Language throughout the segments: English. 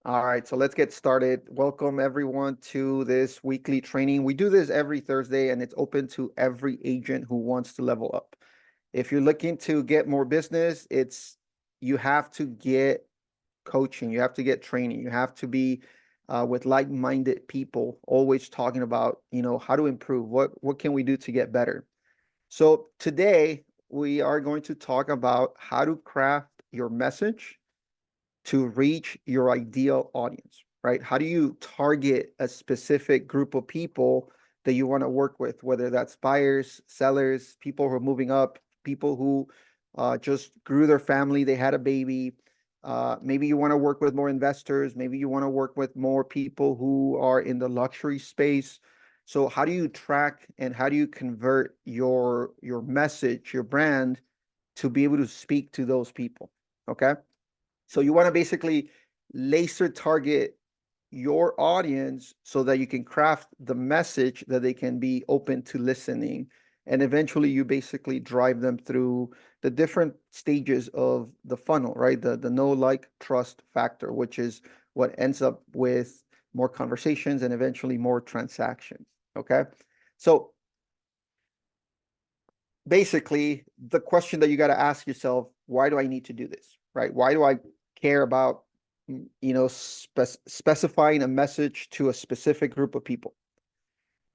All right, so let's get started. Welcome everyone to this weekly training. We do this every Thursday and it's open to every agent who wants to level up. If you're looking to get more business, you have to get coaching, you have to get training, you have to be with like-minded people, always talking about, how to improve, what can we do to get better. So today we are going to talk about how to craft your message to reach your ideal audience, right? How do you target a specific group of people that you want to work with, whether that's buyers, sellers, people who are moving up, people who just grew their family, they had a baby. Maybe you want to work with more investors. Maybe you want to work with more people who are in the luxury space. So how do you track and how do you convert your message, your brand to be able to speak to those people? Okay. So you want to basically laser target your audience so that you can craft the message that they can be open to listening. And eventually you basically drive them through the different stages of the funnel, right? The know, like, trust factor, which is what ends up with more conversations and eventually more transactions. Okay. So basically the question that you got to ask yourself, why do I need to do this, right? Why do I care about specifying a message to a specific group of people?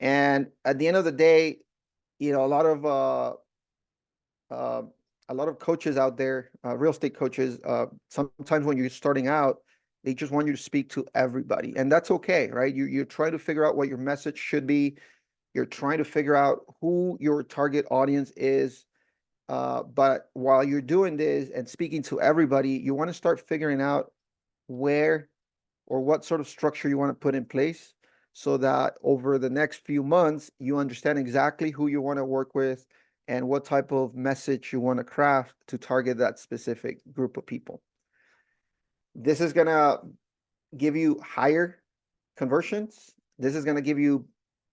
And at the end of the day, you know a lot of uh, a lot of coaches out there, real estate coaches, sometimes when you're starting out, they just want you to speak to everybody, and that's okay, right? You're trying to figure out what your message should be. You're trying to figure out who your target audience is. But while you're doing this and speaking to everybody, you want to start figuring out where or what sort of structure you want to put in place so that over the next few months, you understand exactly who you want to work with and what type of message you want to craft to target that specific group of people. This is going to give you higher conversions. This is going to give you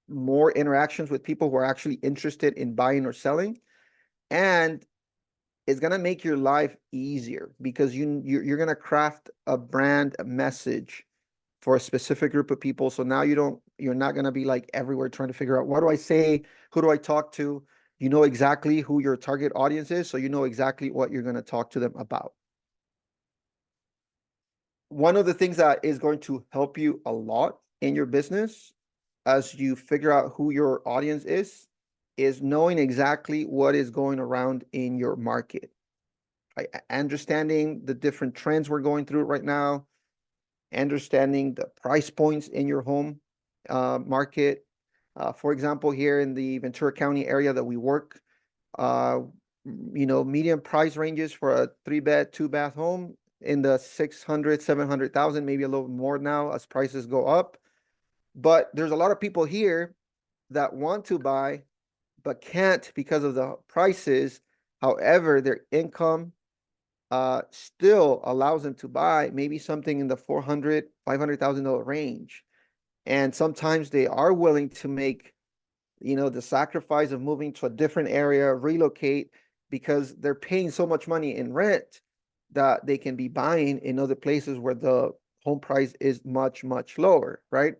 more interactions with people who are actually interested in buying or selling. And it's going to make your life easier because you're going to craft a brand a message for a specific group of people. So now you're not going to be like everywhere trying to figure out what do I say, who do I talk to. You know exactly who your target audience is, so you know exactly what you're going to talk to them about. One of the things that is going to help you a lot in your business as you figure out who your audience is knowing exactly what is going around in your market, right? Understanding the different trends we're going through right now, understanding the price points in your home market. For example, here in the Ventura County area that we work, uh, medium price ranges for a 3-bed, 2-bath home in the 600, 700,000, maybe a little more now as prices go up. But there's a lot of people here that want to buy but can't because of the prices. However, their income still allows them to buy maybe something in the 400, $500,000 range. And sometimes they are willing to make, the sacrifice of moving to a different area, relocate, because they're paying so much money in rent that they can be buying in other places where the home price is much, much lower, right?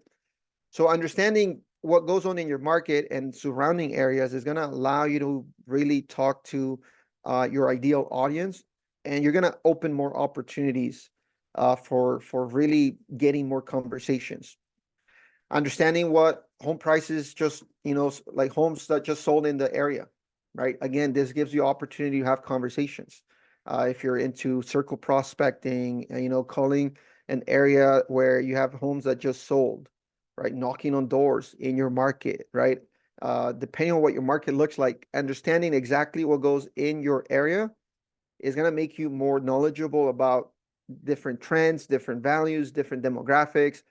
So understanding what goes on in your market and surrounding areas is going to allow you to really talk to your ideal audience, and you're going to open more opportunities for really getting more conversations. Understanding what home prices just, like homes that just sold in the area, right? Again, this gives you opportunity to have conversations. If you're into circle prospecting, calling an area where you have homes that just sold, right? Knocking on doors in your market, right? Depending on what your market looks like, understanding exactly what goes in your area is going to make you more knowledgeable about different trends, different values, different demographics,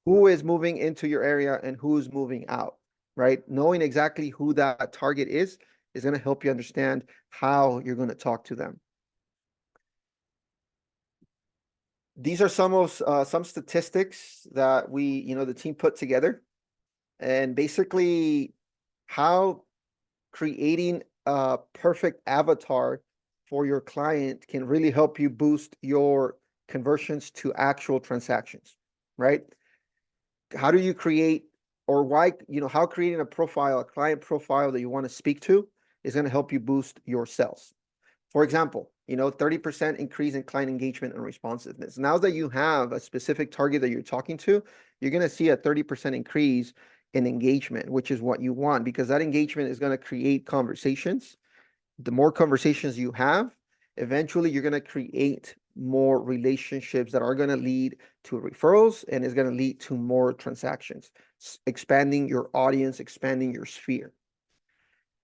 who is moving into your area and who's moving out, right? Knowing exactly who that target is going to help you understand how you're going to talk to them. These are some statistics that the team put together, and basically how creating a perfect avatar for your client can really help you boost your conversions to actual transactions, right? How do you create, or why, how creating a profile, a client profile that you want to speak to is going to help you boost your sales. For example, 30% increase in client engagement and responsiveness. Now that you have a specific target that you're talking to, you're going to see a 30% increase in engagement, which is what you want, because that engagement is going to create conversations. The more conversations you have, eventually you're going to create more relationships that are going to lead to referrals and is going to lead to more transactions, expanding your audience, expanding your sphere.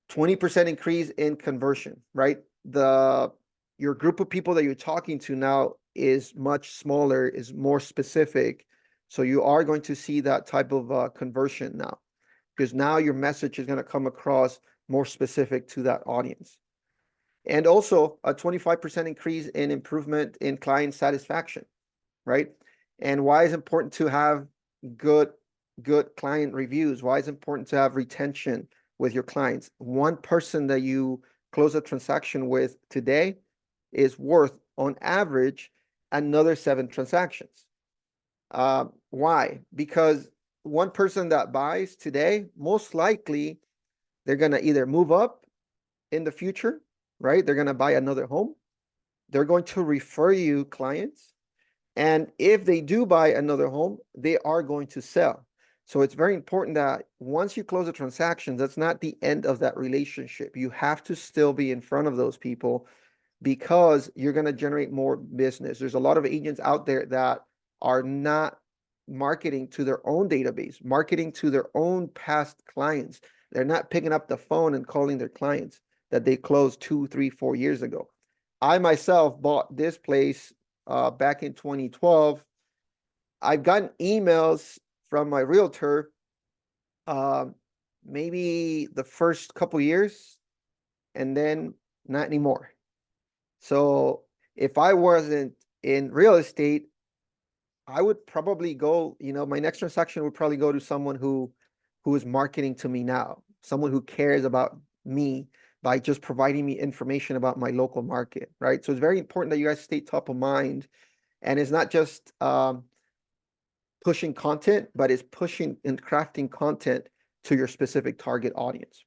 20% increase in conversion, right? Your group of people that you're talking to now is much smaller, is more specific. So you are going to see that type of conversion now, because now your message is going to come across more specific to that audience. And also a 25% increase in improvement in client satisfaction, right? And why is it important to have good client reviews? Why is it important to have retention with your clients? One person that you close a transaction with today is worth, on average, another 7 transactions. Why? Because one person that buys today, most likely, they're going to either move up in the future, right? They're going to buy another home. They're going to refer you clients. And if they do buy another home, they are going to sell. So it's very important that once you close a transaction, that's not the end of that relationship. You have to still be in front of those people, because you're going to generate more business. There's a lot of agents out there that are not marketing to their own database, marketing to their own past clients. They're not picking up the phone and calling their clients that they closed 2, 3, 4 years ago. I myself bought this place back in 2012. I've gotten emails from my realtor maybe the first couple years, and then not anymore. So if I wasn't in real estate, I would probably go, my next transaction would probably go to someone who is marketing to me now, someone who cares about me by just providing me information about my local market, right? So it's very important that you guys stay top of mind, and it's not just pushing content, but it's pushing and crafting content to your specific target audience.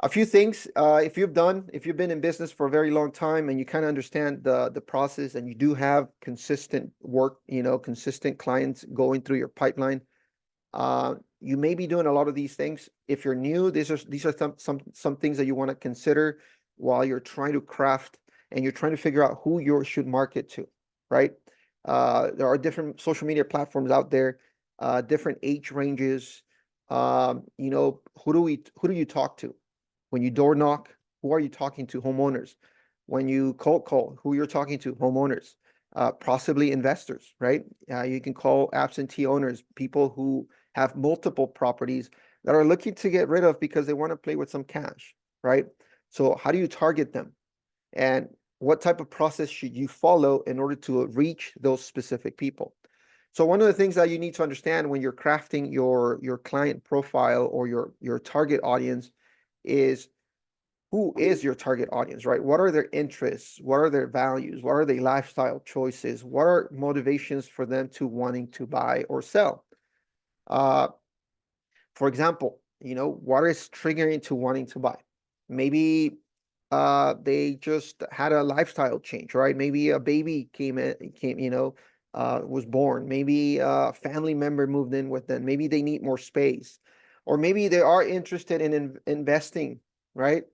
A few things, if you've been in business for a very long time and you kind of understand the process, and you do have consistent work, consistent clients going through your pipeline, you may be doing a lot of these things. If you're new, these are some things that you want to consider while you're trying to craft and you're trying to figure out who you should market to, right? There are different social media platforms out there, different age ranges. Who do you talk to? When you door knock, who are you talking to? Homeowners. When you cold call, who you're talking to? Homeowners. Possibly investors, right? You can call absentee owners, people who have multiple properties that are looking to get rid of because they want to play with some cash, right? So how do you target them? And what type of process should you follow in order to reach those specific people? So one of the things that you need to understand when you're crafting your client profile or your target audience is, who is your target audience, right? What are their interests? What are their values? What are their lifestyle choices? What are motivations for them to wanting to buy or sell? For example, what is triggering to wanting to buy? Maybe they just had a lifestyle change, right? Maybe a baby was born. Maybe a family member moved in with them. Maybe they need more space, or maybe they are interested in investing, right?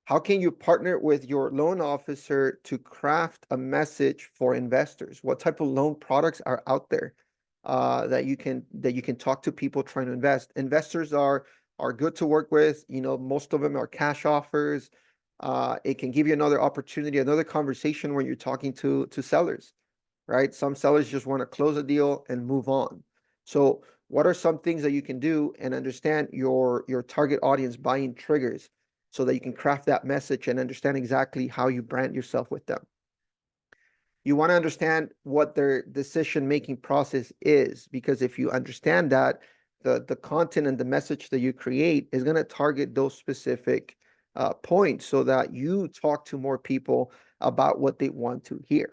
How can you partner with your loan officer to craft a message for investors? What type of loan products are out there that you can talk to people trying to invest? Investors are good to work with. Most of them are cash offers. It can give you another opportunity, another conversation when you're talking to sellers, right? Some sellers just want to close a deal and move on. So what are some things that you can do and understand your target audience buying triggers, so that you can craft that message and understand exactly how you brand yourself with them? You want to understand what their decision-making process is, because if you understand that, the content and the message that you create is going to target those specific points, so that you talk to more people about what they want to hear.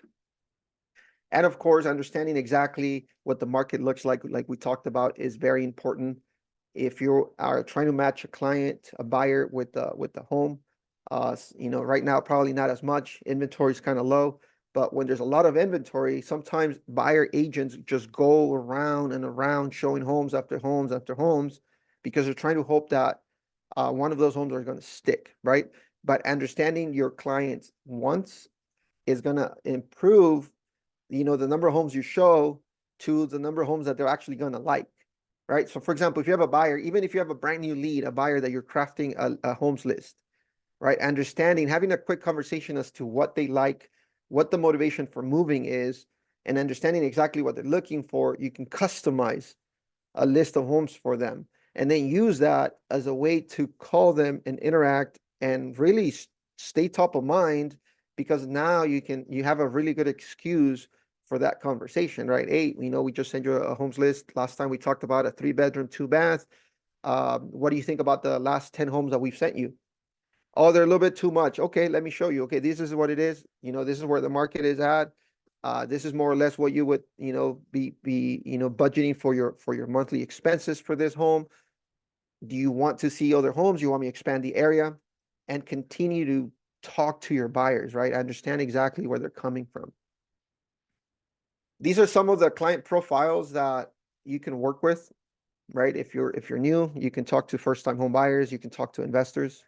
And of course, understanding exactly what the market looks like we talked about, is very important. If you are trying to match a client, a buyer with the home, right now, probably not as much. Inventory is kind of low, but when there's a lot of inventory, sometimes buyer agents just go around and around showing homes after homes after homes, because they're trying to hope that one of those homes are going to stick, right? But understanding your client's wants is going to improve, the number of homes you show to the number of homes that they're actually going to like, right? So for example, if you have a buyer, even if you have a brand new lead, a buyer that you're crafting a homes list, right? Understanding, having a quick conversation as to what they like, what the motivation for moving is, and understanding exactly what they're looking for, you can customize a list of homes for them, and then use that as a way to call them and interact and really stay top of mind, because now you have a really good excuse for that conversation, right? Hey, we just sent you a homes list. Last time we talked about a 3-bedroom, 2-bath. What do you think about the last 10 homes that we've sent you? Oh, they're a little bit too much. Okay, let me show you. Okay, this is what it is. This is where the market is at. This is more or less what you would, be budgeting for your monthly expenses for this home. Do you want to see other homes? You want me to expand the area? And continue to talk to your buyers, right? Understand exactly where they're coming from. These are some of the client profiles that you can work with, right? If you're new, you can talk to first-time home buyers. You can talk to investors.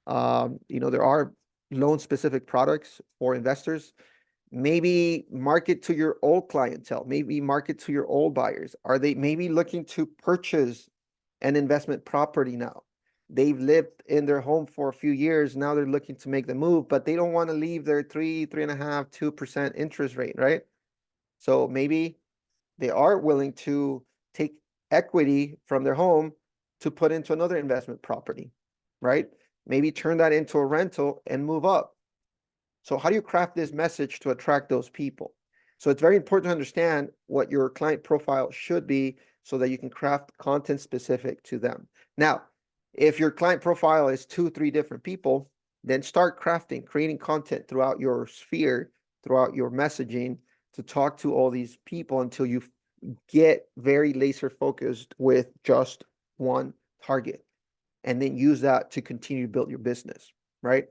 There are loan-specific products for investors. Maybe market to your old clientele. Maybe market to your old buyers. Are they maybe looking to purchase an investment property now? They've lived in their home for a few years. Now they're looking to make the move, but they don't want to leave their 3.5%, 2% interest rate, right? So maybe they are willing to take equity from their home to put into another investment property, right? Maybe turn that into a rental and move up. So how do you craft this message to attract those people? So it's very important to understand what your client profile should be, so that you can craft content specific to them. Now, if your client profile is 2-3 different people, then start creating content throughout your sphere, throughout your messaging, to talk to all these people until you get very laser focused with just one target, and then use that to continue to build your business, right?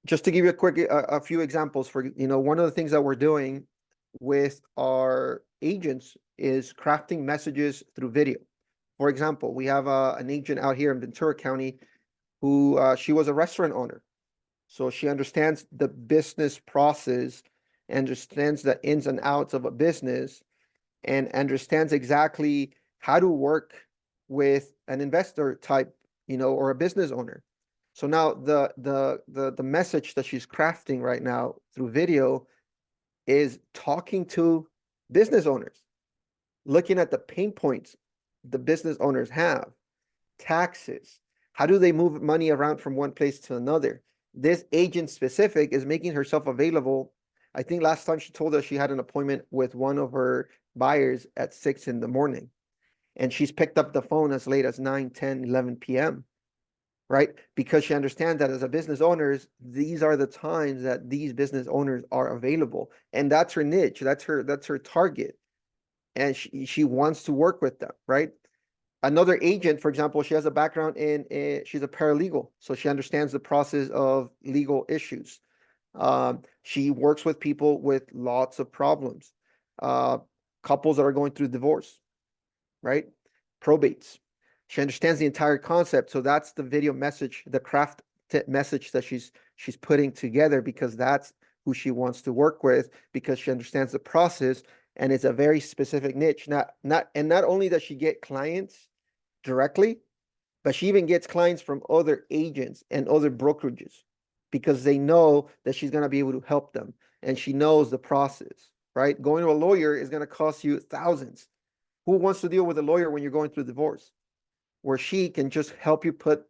Just to give you a few examples, for one of the things that we're doing with our agents is crafting messages through video. For example, we have an agent out here in Ventura County who she was a restaurant owner, so she understands the business process, understands the ins and outs of a business, and understands exactly how to work with an investor type, or a business owner. So now the message that she's crafting right now through video is talking to business owners, looking at the pain points the business owners have, taxes, how do they move money around from one place to another. This agent specific is making herself available. I think last time she told us she had an appointment with one of her buyers at 6 in the morning, and she's picked up the phone as late as 9, 10, 11 p.m., right? Because she understands that as a business owners, these are the times that these business owners are available. And that's her niche. That's her target. And she wants to work with them, right? Another agent, for example, she has a background she's a paralegal. So she understands the process of legal issues. She works with people with lots of problems. Couples that are going through divorce, right? Probates. She understands the entire concept. So that's the video message, the craft message that she's putting together, because that's who she wants to work with, because she understands the process, and it's a very specific niche. Not only does she get clients directly, but she even gets clients from other agents and other brokerages, because they know that she's going to be able to help them, and she knows the process, right? Going to a lawyer is going to cost you thousands. Who wants to deal with a lawyer when you're going through divorce? Where she can just help you put,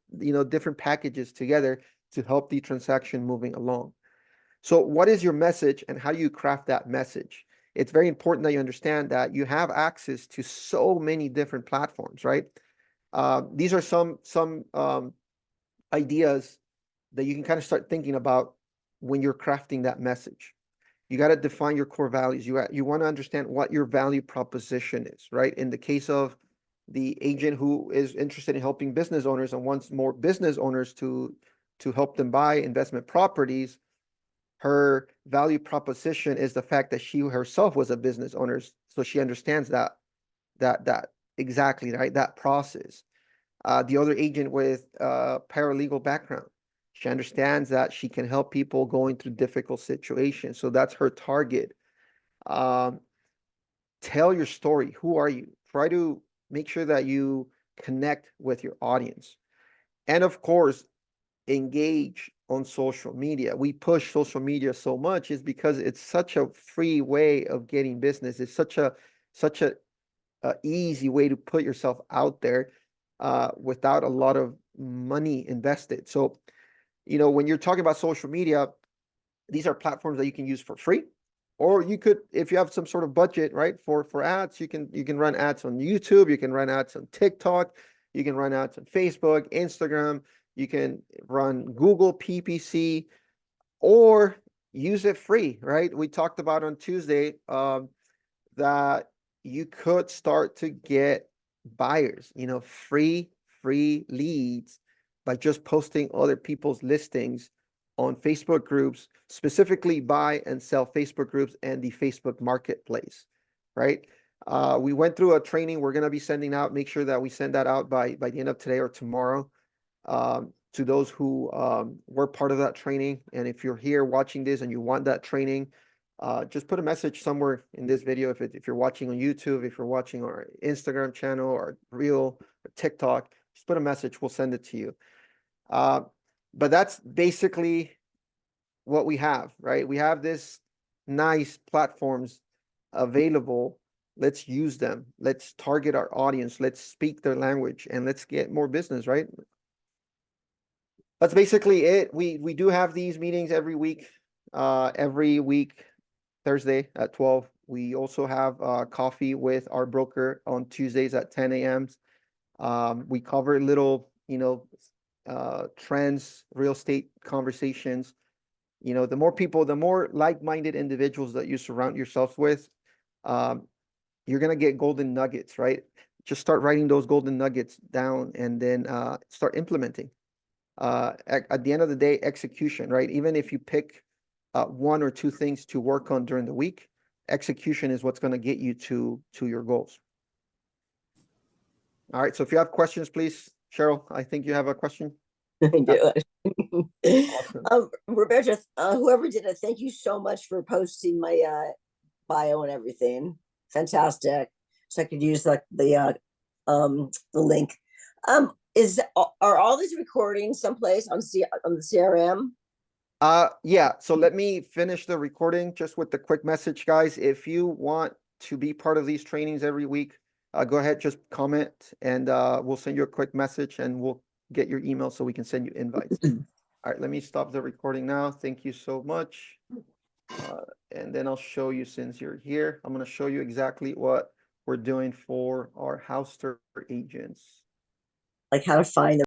different packages together to help the transaction moving along. So what is your message, and how do you craft that message? It's very important that you understand that you have access to so many different platforms, right? These are some ideas that you can kind of start thinking about when you're crafting that message. You got to define your core values. You want to understand what your value proposition is, right? In the case of the agent who is interested in helping business owners and wants more business owners to help them buy investment properties, her value proposition is the fact that she herself was a business owner, so she understands that exactly, right? That process. The other agent with paralegal background, she understands that she can help people going through difficult situations. So that's her target. Um, Tell your story. Who are you? Try to make sure that you connect with your audience. And of course, engage on social media. We push social media so much is because it's such a free way of getting business. It's such a easy way to put yourself out there without a lot of money invested. So, when you're talking about social media, these are platforms that you can use for free, or you could, if you have some sort of budget, right, for ads, you can run ads on YouTube, you can run ads on TikTok, you can run ads on Facebook, Instagram, you can run Google PPC, or use it free, right? We talked about on Tuesday that you could start to get buyers, free leads by just posting other people's listings on Facebook groups, specifically buy and sell Facebook groups and the Facebook marketplace, right? We went through a training we're going to be sending out. Make sure that we send that out by the end of today or tomorrow to those who were part of that training. And if you're here watching this and you want that training, just put a message somewhere in this video. If you're watching on YouTube, if you're watching our Instagram channel or Reel or TikTok, just put a message. We'll send it to you. But that's basically what we have, right? We have this nice platforms available. Let's use them. Let's target our audience. Let's speak their language and let's get more business, right? That's basically it. We do have these meetings every week Thursday at 12. We also have coffee with our broker on Tuesdays at 10 a.m. We cover little, trends, real estate conversations. The more people, the more like-minded individuals that you surround yourself with, you're going to get golden nuggets, right? Just start writing those golden nuggets down and then start implementing. At the end of the day, execution, right? Even if you pick one or two things to work on during the week, execution is what's going to get you to your goals. All right. So if you have questions, please, Cheryl, I think you have a question. I do. Awesome. Roberto, whoever did it, thank you so much for posting my bio and everything. Fantastic. So I could use the link. Are all these recordings someplace on the CRM? Yeah. So let me finish the recording just with the quick message, guys. If you want to be part of these trainings every week, go ahead, just comment, and we'll send you a quick message, and we'll get your email so we can send you invites. All right, let me stop the recording now. Thank you so much. And then I'll show you, since you're here, I'm going to show you exactly what we're doing for our Houstir agents. Like how to find them.